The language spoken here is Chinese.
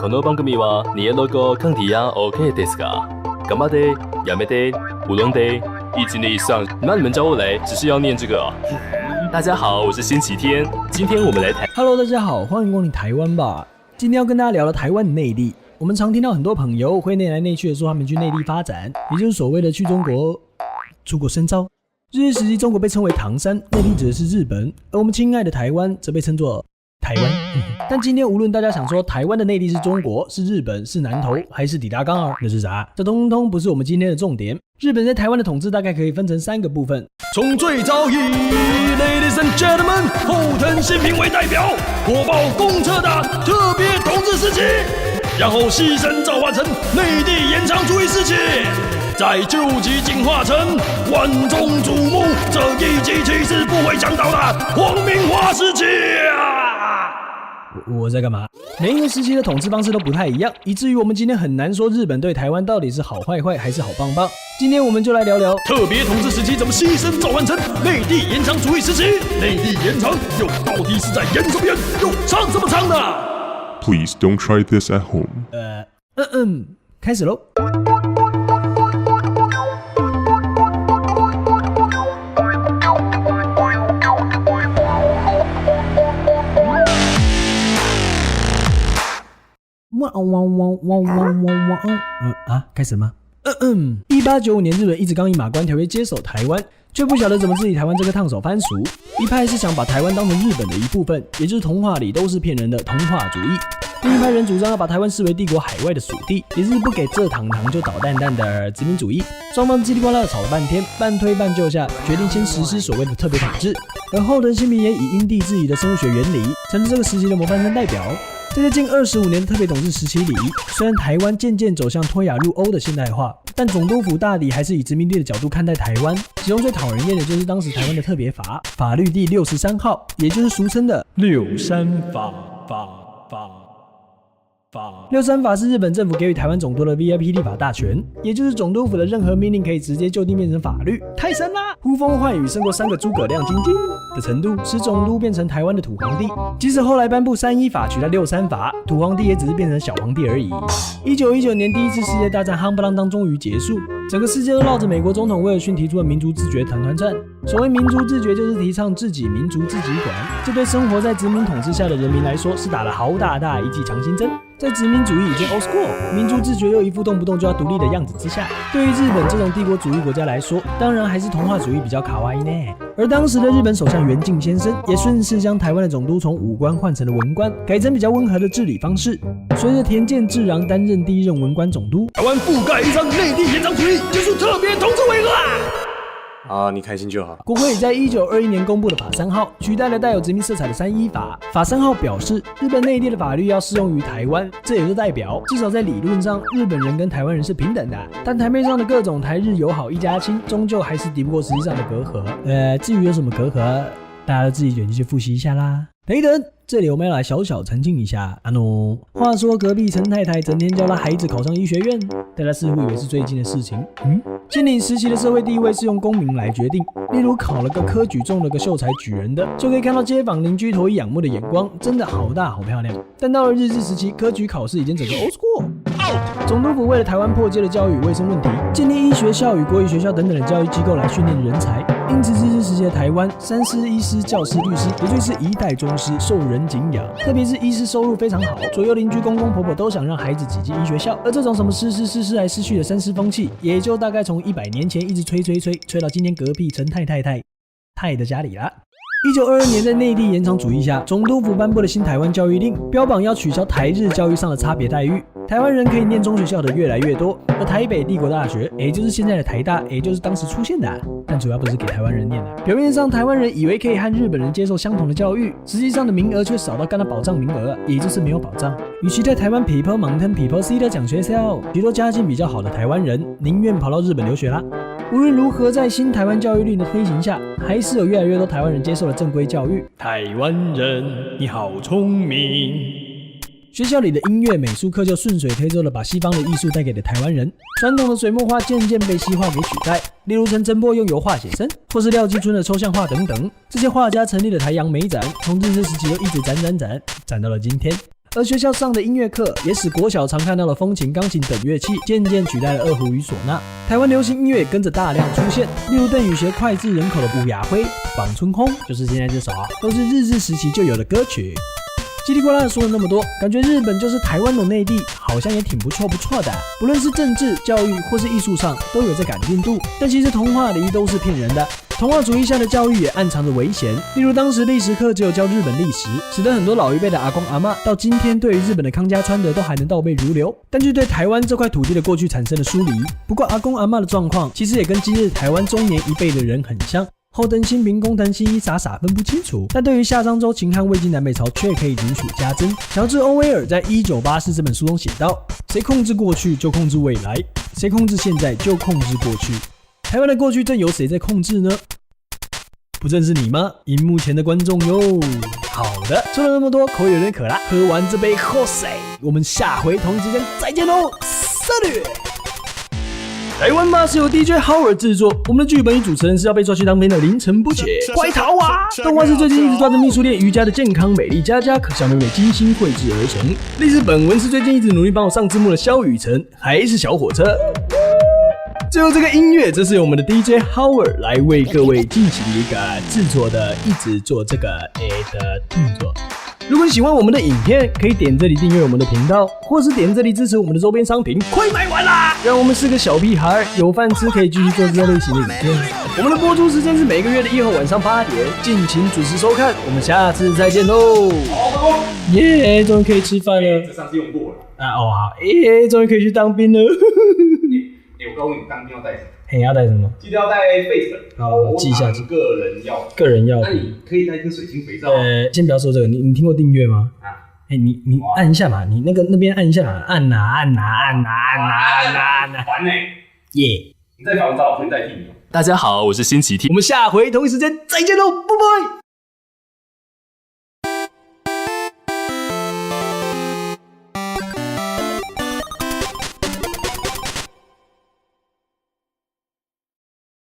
この番組は日本語コンティア OK ですか？干嘛的？やめて？乌龙的？一集以上，那你们找我来，只是要念这个啊。大家好，我是星期天，今天我们来谈。Hello， 大家好，欢迎光临台湾吧。今天要跟大家聊聊台湾的内地。我们常听到很多朋友会内来内去的说他们去内地发展，也就是所谓的去中国出国深造。日治时期，中国被称为唐山，内地指的是日本，而我们亲爱的台湾则被称作台湾。但今天无论大家想说台湾的内地是中国、是日本、是南投还是抵达港儿，那是啥？这通通不是我们今天的重点。日本在台湾的统治大概可以分成3个部分。从最早以 Ladies and Gentlemen 后藤新平为代表，火爆公车的特别统治时期，然后牺牲召唤成内地延长主义时期，在9集进化成万众瞩目，这一集其实不会讲到的皇民化时期啊！我在干嘛？每一个时期的统治方式都不太一样，以至于我们今天很难说日本对台湾到底是好坏坏还是好棒棒。今天我们就来聊聊特别统治时期怎么牺牲召唤成内地延长主义时期。内地延长又到底是在演什么演，又唱什么唱的？ Please don't try this at home. 开始喽。开始了吗？1895年，日本一直刚以马关条约接手台湾，却不晓得怎么治理台湾这个烫手番薯。一派是想把台湾当成日本的一部分，也就是童话里都是骗人的童话主义；另一派人主张要把台湾视为帝国海外的属地，也就是不给这糖糖就捣蛋蛋的殖民主义。双方叽里呱啦吵了半天，半推半就下，决定先实施所谓的特别统治。而后藤新平也以因地制宜的生物学原理，成了这个时期的模范生代表。在这近25年的特别统治时期里，虽然台湾渐渐走向脱亚入欧的现代化，但总督府大抵还是以殖民地的角度看待台湾。其中最讨人厌的就是当时台湾的特别法律第63号，也就是俗称的63法。63法是日本政府给予台湾总督的 VIP 立法大权，也就是总督府的任何命令可以直接就地变成法律。太神啦！呼风唤雨胜过3个诸葛亮晶晶的程度，使总督变成台湾的土皇帝。即使后来颁布31法取代63法，土皇帝也只是变成小皇帝而已。1919年第一次世界大战夯不啷当终于结束，整个世界都绕着美国总统威尔逊提出的民族自决团团转。所谓民族自决，就是提倡自己民族自己管，这对生活在殖民统治下的人民来说是打了好大一剂强心针。在殖民主义已经 old school， 民族自决又一副动不动就要独立的样子之下，对于日本这种帝国主义国家来说，当然还是童话主义比较卡哇伊呢。而当时的日本首相源敬先生也顺势将台湾的总督从武官换成了文官，改成比较温和的治理方式。随着田健治郎担任第一任文官总督，台湾覆盖一张内地延长主义，结束特别统治为何啊？好，你开心就好。国会在1921年公布的法3号，取代了带有殖民色彩的31法。法3号表示，日本内地的法律要适用于台湾，这也就代表，至少在理论上，日本人跟台湾人是平等的。但台面上的各种台日友好一家亲，终究还是敌不过实际上的隔阂。至于有什么隔阂，大家都自己点进去复习一下啦。等一等，这里我们要来小小澄清一下。话说隔壁陈太太整天教她孩子考上医学院，大家似乎以为是最近的事情。清领时期的社会地位是用公民来决定，例如考了个科举中了个秀才举人的，就可以看到街坊邻居投以仰慕的眼光，真的好大好漂亮。但到了日治时期，科举考试已经整个 old school。总督府为了台湾迫切的教育与卫生问题，建立医学校与国语学校等等的教育机构来训练人才。因此，日治时期的台湾，三师、医师、教师、律师，也就是一代宗师，受人敬仰。特别是医师收入非常好，左右邻居公公婆婆都想让孩子挤进医学校。而这种什么师来师去的三师风气，也就大概从100年前一直吹到今天隔壁陈太的家里啦。1922年，在内地延长主义下，总督府颁布了新台湾教育令，标榜要取消台日教育上的差别待遇。台湾人可以念中学校的越来越多，而台北帝国大学，也就是现在的台大，也就是当时出现的，但主要不是给台湾人念的。表面上台湾人以为可以和日本人接受相同的教育，实际上的名额却少到干了保障名额，也就是没有保障。与其在台湾 People Mountain People Sea 的讲学校，许多家境比较好的台湾人宁愿跑到日本留学啦。无论如何，在新台湾教育令的推行下，还是有越来越多台湾人接受了正规教育。台湾人，你好聪明。学校里的音乐美术课就顺水推舟的把西方的艺术带给了台湾人，传统的水墨画渐渐被西画给取代，例如陈澄波用油画写生，或是廖继春的抽象画等等。这些画家成立了台洋美展，从日治时期又一直展到了今天。而学校上的音乐课也使国小常看到的风琴、钢琴等乐器渐渐取代了二胡与唢呐。台湾流行音乐也跟着大量出现，例如邓雨学脍炙人口的《乌鸦灰》，访春空就是现在这首都是日治时期就有的歌曲。叽里呱啦的说了那么多，感觉日本就是台湾的内地，好像也挺不错的。不论是政治、教育或是艺术上，都有在赶进度。但其实童话里都是骗人的，童话主义下的教育也暗藏着危险。例如当时历史课只有教日本历史，使得很多老一辈的阿公阿嬷到今天对于日本的康家川德都还能倒背如流，但却对台湾这块土地的过去产生了疏离。不过阿公阿嬷的状况其实也跟今日台湾中年一辈的人很像。后登新平，工藤新一，傻傻分不清楚。但对于夏商周、秦汉、魏晋南北朝，却可以如数家珍。乔治·欧威尔在《1984》这本书中写道：“谁控制过去，就控制未来；谁控制现在，就控制过去。”台湾的过去正由谁在控制呢？不正是你吗？荧幕前的观众哟。好的，说了那么多，口有点渴啦，喝完这杯喝水，我们下回同一时间再见喽，撒略。台湾吧是由 DJ Howard 制作，我们的剧本与主持人是要被抓去当兵的凌晨不解，快逃啊！动画是最近一直抓着秘书练瑜伽的健康美丽佳佳可小妹妹精心绘制而成，历史本文是最近一直努力帮我上字幕的萧雨辰，还是小火车。最后这个音乐，这是由我们的 DJ Howard 来为各位进行一个制作的，一直做这个的动作。如果你喜欢我们的影片，可以点这里订阅我们的频道，或是点这里支持我们的周边商品，快买完啦！让我们是个小屁孩，有饭吃可以继续做这类型的影片。我们的播出时间是每个月的1号晚上8点，敬请准时收看。我们下次再见喽！耶，终于可以吃饭了。这上次用过了。好，耶，终于可以去当兵了。我告诉你，当兵要带什么？嘿，要带什么？记得要带痱子。好，记一下。个人药。那你可以带一颗水晶肥皂。先不要说这个，你听过订阅吗？你按一下嘛，你那边按一下嘛，按哪？烦耶！你在房找我可以代替你。大家好，我是星期天，我们下回同一时间再见喽，拜拜。